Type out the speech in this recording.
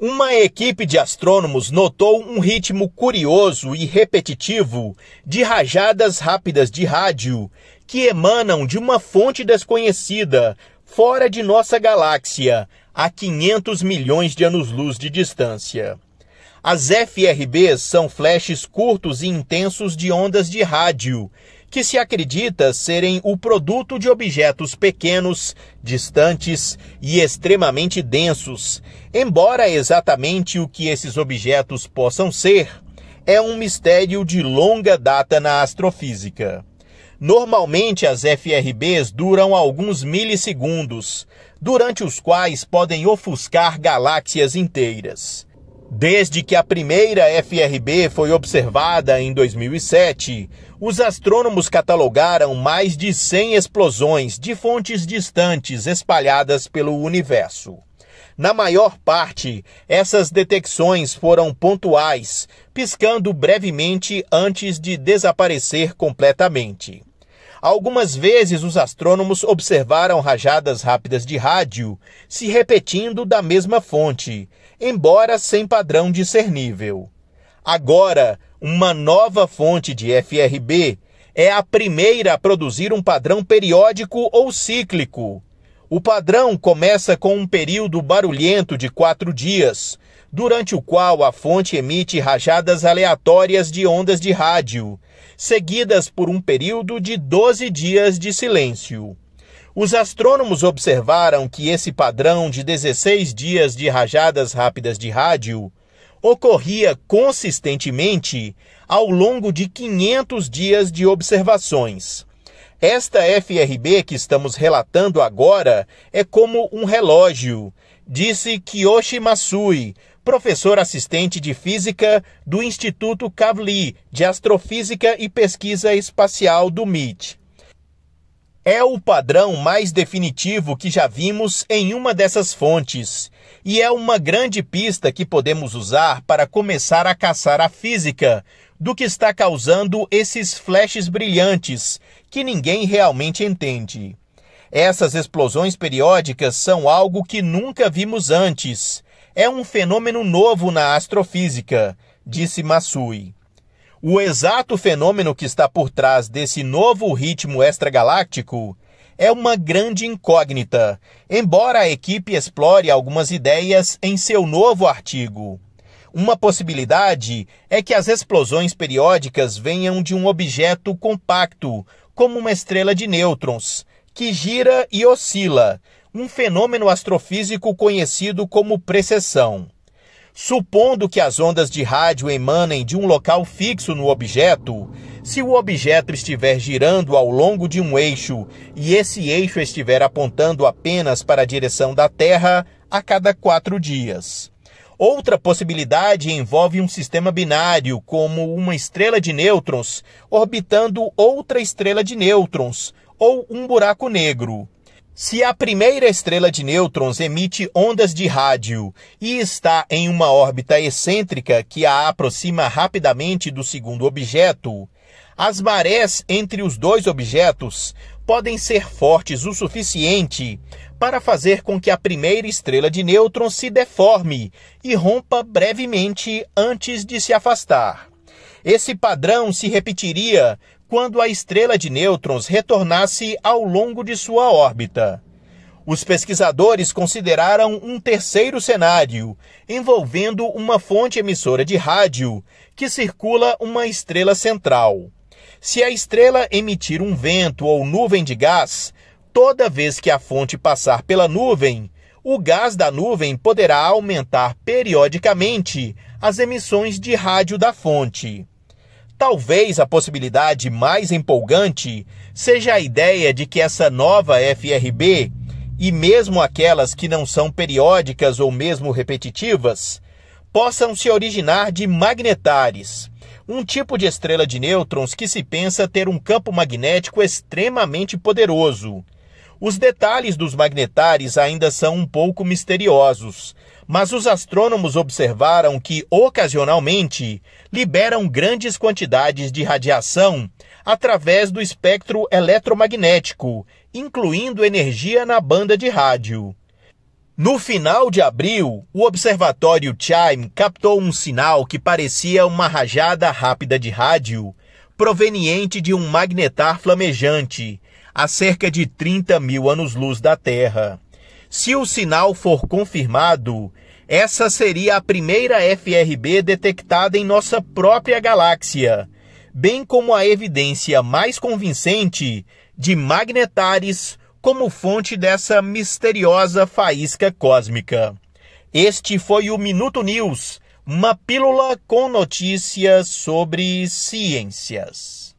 Uma equipe de astrônomos notou um ritmo curioso e repetitivo de rajadas rápidas de rádio que emanam de uma fonte desconhecida fora de nossa galáxia, a 500 milhões de anos-luz de distância. As FRBs são flashes curtos e intensos de ondas de rádio, que se acredita serem o produto de objetos pequenos, distantes e extremamente densos, embora exatamente o que esses objetos possam ser, é um mistério de longa data na astrofísica. Normalmente as FRBs duram alguns milissegundos, durante os quais podem ofuscar galáxias inteiras. Desde que a primeira FRB foi observada em 2007, os astrônomos catalogaram mais de 100 explosões de fontes distantes espalhadas pelo universo. Na maior parte, essas detecções foram pontuais, piscando brevemente antes de desaparecer completamente. Algumas vezes os astrônomos observaram rajadas rápidas de rádio se repetindo da mesma fonte, embora sem padrão discernível. Agora, uma nova fonte de FRB é a primeira a produzir um padrão periódico ou cíclico. O padrão começa com um período barulhento de 4 dias, durante o qual a fonte emite rajadas aleatórias de ondas de rádio, seguidas por um período de 12 dias de silêncio. Os astrônomos observaram que esse padrão de 16 dias de rajadas rápidas de rádio ocorria consistentemente ao longo de 500 dias de observações. Esta FRB que estamos relatando agora é como um relógio, disse Kiyoshi Masui, professor assistente de física do Instituto Kavli de Astrofísica e Pesquisa Espacial do MIT. É o padrão mais definitivo que já vimos em uma dessas fontes, e é uma grande pista que podemos usar para começar a caçar a física do que está causando esses flashes brilhantes que ninguém realmente entende. Essas explosões periódicas são algo que nunca vimos antes. É um fenômeno novo na astrofísica, disse Masui. O exato fenômeno que está por trás desse novo ritmo extragaláctico é uma grande incógnita, embora a equipe explore algumas ideias em seu novo artigo. Uma possibilidade é que as explosões periódicas venham de um objeto compacto, como uma estrela de nêutrons, que gira e oscila, um fenômeno astrofísico conhecido como precessão. Supondo que as ondas de rádio emanem de um local fixo no objeto, se o objeto estiver girando ao longo de um eixo e esse eixo estiver apontando apenas para a direção da Terra a cada 4 dias. Outra possibilidade envolve um sistema binário, como uma estrela de nêutrons orbitando outra estrela de nêutrons, ou um buraco negro. Se a primeira estrela de nêutrons emite ondas de rádio e está em uma órbita excêntrica que a aproxima rapidamente do segundo objeto, as marés entre os dois objetos podem ser fortes o suficiente para fazer com que a primeira estrela de nêutrons se deforme e rompa brevemente antes de se afastar. Esse padrão se repetiria quando a estrela de nêutrons retornasse ao longo de sua órbita. Os pesquisadores consideraram um terceiro cenário, envolvendo uma fonte emissora de rádio que circula uma estrela central. Se a estrela emitir um vento ou nuvem de gás, toda vez que a fonte passar pela nuvem, o gás da nuvem poderá aumentar periodicamente as emissões de rádio da fonte. Talvez a possibilidade mais empolgante seja a ideia de que essa nova FRB, e mesmo aquelas que não são periódicas ou mesmo repetitivas, possam se originar de magnetares, um tipo de estrela de nêutrons que se pensa ter um campo magnético extremamente poderoso. Os detalhes dos magnetares ainda são um pouco misteriosos, mas os astrônomos observaram que, ocasionalmente, liberam grandes quantidades de radiação através do espectro eletromagnético, incluindo energia na banda de rádio. No final de abril, o observatório CHIME captou um sinal que parecia uma rajada rápida de rádio proveniente de um magnetar flamejante a cerca de 30 mil anos-luz da Terra. Se o sinal for confirmado, essa seria a primeira FRB detectada em nossa própria galáxia, bem como a evidência mais convincente de magnetares como fonte dessa misteriosa faísca cósmica. Este foi o Minuto News, uma pílula com notícias sobre ciências.